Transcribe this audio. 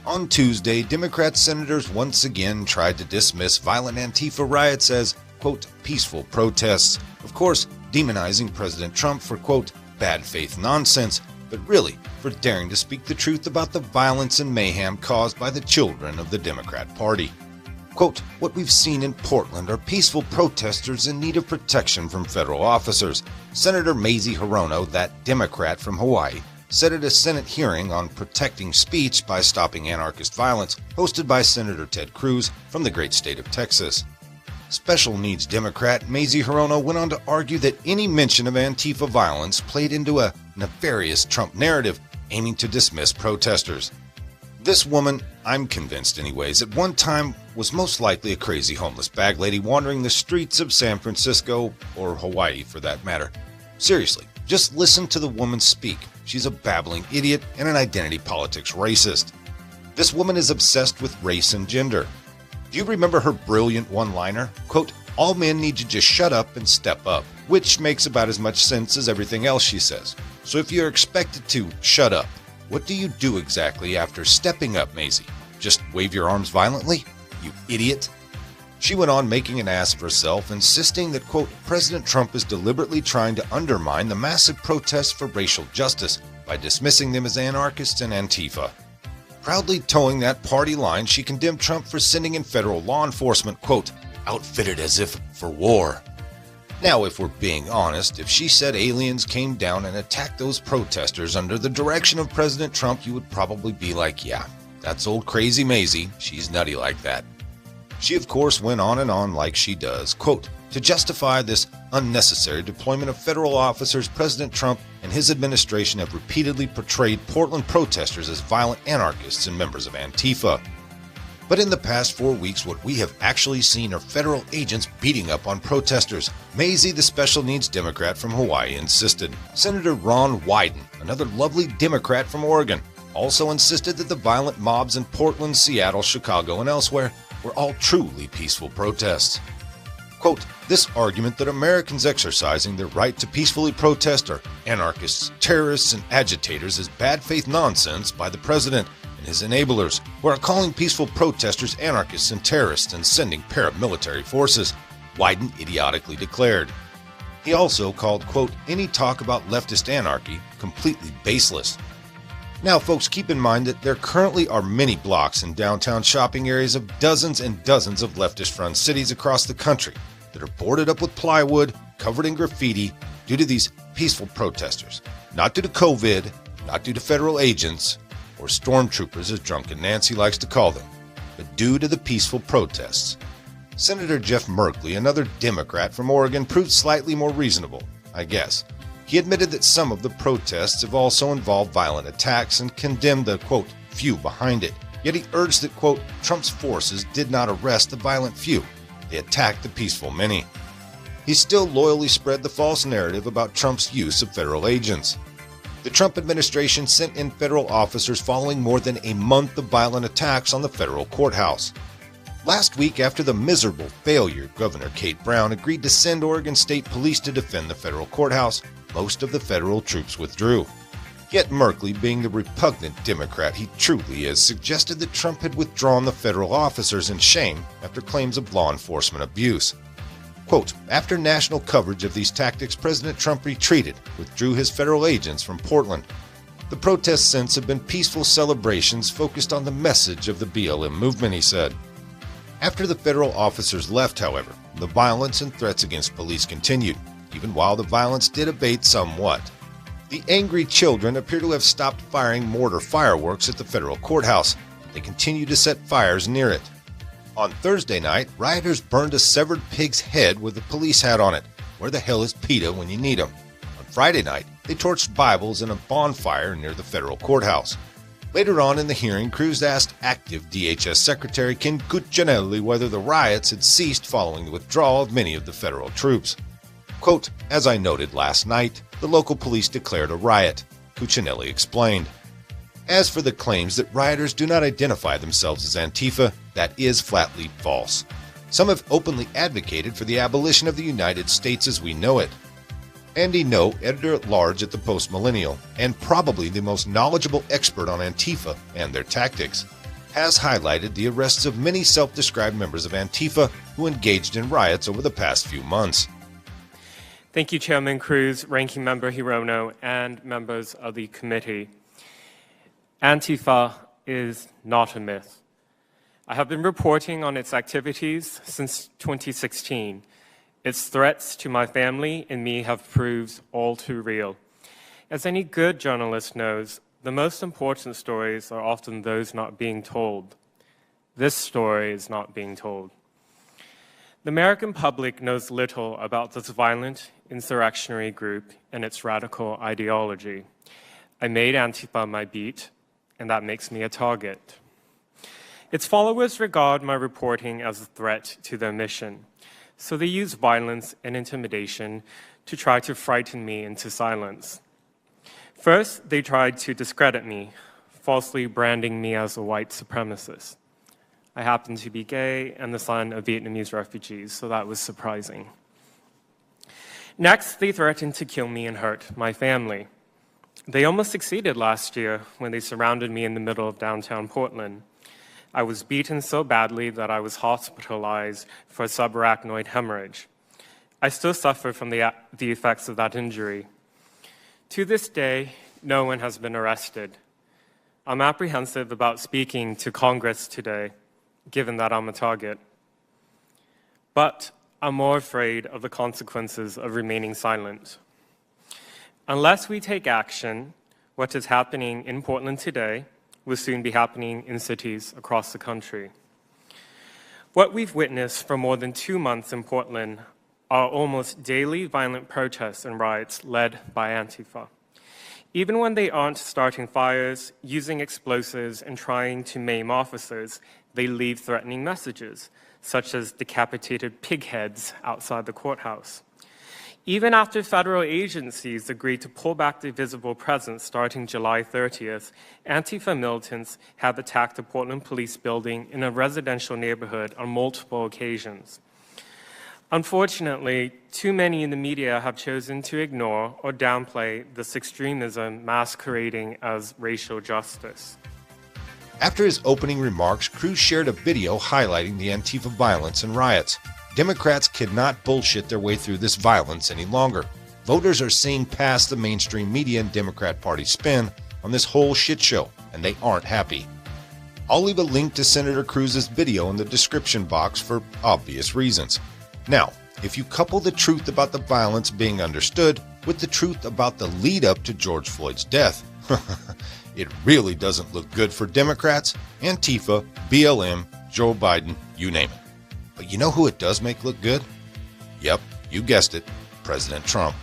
On Tuesday, Democrat senators once again tried to dismiss violent Antifa riots as, quote, peaceful protests, of course, demonizing President Trump for, quote, bad faith nonsense, but really for daring to speak the truth about the violence and mayhem caused by the children of the Democrat Party. Quote, what we've seen in Portland are peaceful protesters in need of protection from federal officers. Senator Mazie Hirono, that Democrat from Hawaii, said at a Senate hearing on protecting speech by stopping anarchist violence hosted by Senator Ted Cruz from the great state of Texas. Special needs Democrat Mazie Hirono went on to argue that any mention of Antifa violence played into a nefarious Trump narrative aiming to dismiss protesters. This woman, I'm convinced anyways, at one time was most likely a crazy homeless bag lady wandering the streets of San Francisco, or Hawaii for that matter. Seriously, just listen to the woman speak. She's a babbling idiot and an identity politics racist. This woman is obsessed with race and gender. Do you remember her brilliant one-liner? Quote, all men need to just shut up and step up, which makes about as much sense as everything else she says. So if you're expected to shut up, what do you do exactly after stepping up, Mazie? Just wave your arms violently? You idiot. She went on making an ass of herself, insisting that, quote, President Trump is deliberately trying to undermine the massive protests for racial justice by dismissing them as anarchists and Antifa. Proudly towing that party line, she condemned Trump for sending in federal law enforcement, quote, outfitted as if for war. Now, if we're being honest, if she said aliens came down and attacked those protesters under the direction of President Trump, you would probably be like, yeah, that's old crazy Mazie. She's nutty like that. She, of course, went on and on like she does, quote, to justify this unnecessary deployment of federal officers, President Trump and his administration have repeatedly portrayed Portland protesters as violent anarchists and members of Antifa. But in the past 4 weeks, what we have actually seen are federal agents beating up on protesters. Mazie, the special needs Democrat from Hawaii, insisted. Senator Ron Wyden, another lovely Democrat from Oregon, also insisted that the violent mobs in Portland, Seattle, Chicago, and elsewhere were all truly peaceful protests. Quote, this argument that Americans exercising their right to peacefully protest are anarchists, terrorists, and agitators is bad faith nonsense by the president and his enablers, who are calling peaceful protesters anarchists and terrorists and sending paramilitary forces, Wyden idiotically declared. He also called, quote, any talk about leftist anarchy completely baseless. Now, folks, keep in mind that there currently are many blocks in downtown shopping areas of dozens and dozens of leftist-run cities across the country that are boarded up with plywood, covered in graffiti, due to these peaceful protesters. Not due to COVID, not due to federal agents, or stormtroopers as Drunken Nancy likes to call them, but due to the peaceful protests. Senator Jeff Merkley, another Democrat from Oregon, proved slightly more reasonable, I guess. He admitted that some of the protests have also involved violent attacks and condemned the, quote, few behind it. Yet he urged that, quote, Trump's forces did not arrest the violent few. They attacked the peaceful many. He still loyally spread the false narrative about Trump's use of federal agents. The Trump administration sent in federal officers following more than a month of violent attacks on the federal courthouse. Last week, after the miserable failure, Governor Kate Brown agreed to send Oregon State Police to defend the federal courthouse. Most of the federal troops withdrew. Yet Merkley, being the repugnant Democrat he truly is, suggested that Trump had withdrawn the federal officers in shame after claims of law enforcement abuse. Quote, after national coverage of these tactics, President Trump retreated, withdrew his federal agents from Portland. The protests since have been peaceful celebrations focused on the message of the BLM movement, he said. After the federal officers left, however, the violence and threats against police continued, even while the violence did abate somewhat. The angry children appear to have stopped firing mortar fireworks at the federal courthouse. They continue to set fires near it. On Thursday night, rioters burned a severed pig's head with a police hat on it. Where the hell is PETA when you need him? On Friday night, they torched Bibles in a bonfire near the federal courthouse. Later on in the hearing, Cruz asked active DHS Secretary Ken Cuccinelli whether the riots had ceased following the withdrawal of many of the federal troops. Quote, as I noted last night, the local police declared a riot, Cuccinelli explained. As for the claims that rioters do not identify themselves as Antifa, that is flatly false. Some have openly advocated for the abolition of the United States as we know it. Andy Ngo, editor-at-large at the Post Millennial, and probably the most knowledgeable expert on Antifa and their tactics. has highlighted the arrests of many self-described members of Antifa who engaged in riots over the past few months. Thank you, Chairman Cruz, Ranking Member Hirono, and members of the committee. Antifa is not a myth. I have been reporting on its activities since 2016. Its threats to my family and me have proved all too real. As any good journalist knows, the most important stories are often those not being told. This story is not being told. The American public knows little about this violent insurrectionary group and its radical ideology. I made Antifa my beat, and that makes me a target. Its followers regard my reporting as a threat to their mission, so they use violence and intimidation to try to frighten me into silence. First, they tried to discredit me, falsely branding me as a white supremacist. I happen to be gay and the son of Vietnamese refugees, so that was surprising. Next, they threatened to kill me and hurt my family. They almost succeeded last year when they surrounded me in the middle of downtown Portland. I was beaten so badly that I was hospitalized for a subarachnoid hemorrhage. I still suffer from the effects of that injury. To this day, no one has been arrested. I'm apprehensive about speaking to Congress today, given that I'm a target. But I'm more afraid of the consequences of remaining silent. Unless we take action, what is happening in Portland today will soon be happening in cities across the country. What we've witnessed for more than 2 months in Portland are almost daily violent protests and riots led by Antifa. Even when they aren't starting fires, using explosives, and trying to maim officers, they leave threatening messages, such as decapitated pig heads outside the courthouse. Even after federal agencies agreed to pull back their visible presence starting July 30th, Antifa militants have attacked a Portland police building in a residential neighborhood on multiple occasions. Unfortunately, too many in the media have chosen to ignore or downplay this extremism masquerading as racial justice. After his opening remarks, Cruz shared a video highlighting the Antifa violence and riots. Democrats cannot bullshit their way through this violence any longer. Voters are seeing past the mainstream media and Democrat Party spin on this whole shit show, and they aren't happy. I'll leave a link to Senator Cruz's video in the description box for obvious reasons. Now, if you couple the truth about the violence being understood with the truth about the lead up to George Floyd's death, it really doesn't look good for Democrats, Antifa, BLM, Joe Biden, you name it. But you know who it does make look good? Yep, you guessed it, President Trump.